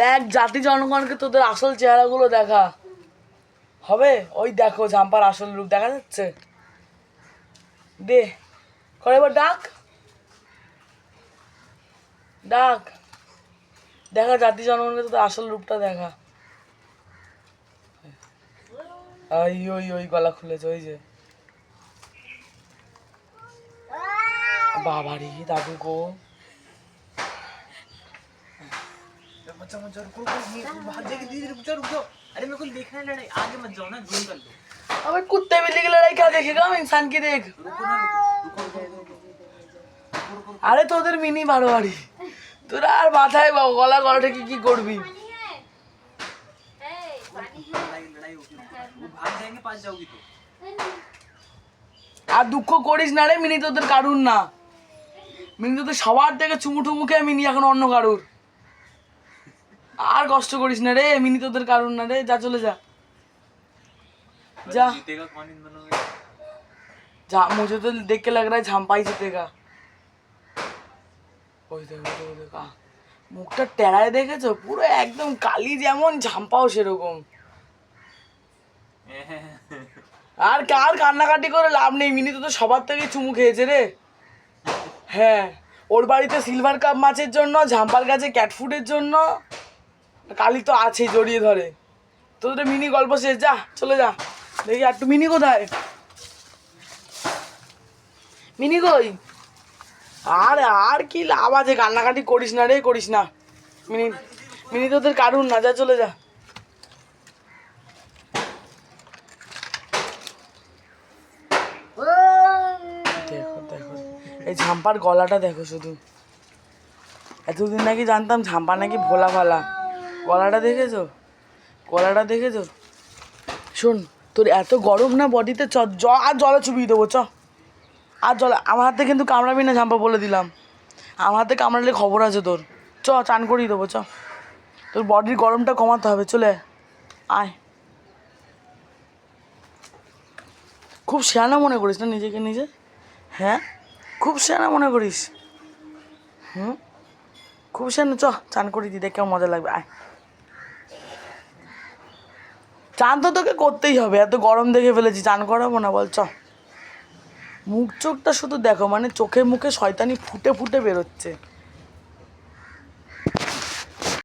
দেখ জাতি জনগণকে তোদের আসল চেহারাগুলো দেখা হবে। ওই দেখো ঝাম্পার আসল রূপ দেখা যাচ্ছে। দে করে এবার ডাক ডাক দেখা জাতি জনগণকে তোদের আসল রূপটা দেখা। ওই ওই ওই গলা খুলেছে ওই যে बाबा रे दादू को बच्चा मत जाओ, रुको भाग जाएगी दीदी, रुक जाओ रुक जाओ। अरे मेरे को देखना है लड़ाई, आगे मत जाओ ना, जूम कर लो। अबे कुत्ते बिल्ली की लड़ाई क्या देखेगा, हम इंसान की देख। रुको ना, रुको। আরে তোদের মিনি বারোয়ারি তোরা আর মাথায় গলা গলাটা কি করবি। लड़ाई होगी, वो भाग जाएंगे, पास जाओगी तो। আর দুঃখ করিস না রে মিনি, তোদের কারুর না। মিনি তোদের সবার থেকে চুমু টুমু খেয়ে মিনি এখন অন্য কারুর। আর কষ্ট করিস না রে মিনি, তোদের কারুর না রে, যা চলে যা जा। जीतेगा कौन इन दोनों में? मुझे तो देख के लग रहा है झाम्पा ही जीतेगा। ওই দেখো মুখটা টেরায় দেখেছো, পুরো একদম কালি যেমন ঝাম্পাও সেরকম। আর কার কান্নাকাটি করে লাভ নেই, মিনি তো সবার থেকে চুমু খেয়েছে রে। হ্যাঁ ওর বাড়িতে সিলভার কাপ মাছের জন্য, ঝাম্পার কাছে ক্যাটফুডের জন্য, কালি তো আছেই জড়িয়ে ধরে। তোদের মিনি গল্প শেষ, যা চলে যা। দেখি একটু মিনি কোথায়, মিনি কই? আর কি লাভ আছে, কান্নাকাটি করিস না রে, করিস না। মিনি মিনি তোদের কারুন না, যা চলে যা। দেখো দেখো এই ঝাম্পার গলাটা দেখো শুধু। এতদিন নাকি জানতাম ঝাম্পা নাকি ভোলা ভালা, গলাটা দেখেছো, গলাটা দেখেছো। শোন তোর এত গরম না বডিতে, আর জলে চুবিয়ে দেবো চ। আর জল আমার হাতে কিন্তু কামড়াবি না ঝাম্পা, বলে দিলাম। আমার হাতে কামড়ালে খবর আছে তোর। চান করিয়ে দেবো চ। তোর বডির গরমটা কমাতে হবে, চলে আয়। খুব শেয়ানা মনে করিস না নিজেকে নিজে? হ্যাঁ খুব শেয়ানা মনে করিস? খুব শেয়ানা, চান করিয়ে দিই, দেখ কেমন মজা লাগবে, আয়। চান তো তোকে করতেই হবে, এত গরম দেখে ফেলেছি, চান করাবো না বল? মুখ চোখটা শুধু দেখো, মানে চোখে মুখে শয়তানি ফুটে ফুটে বেরোচ্ছে।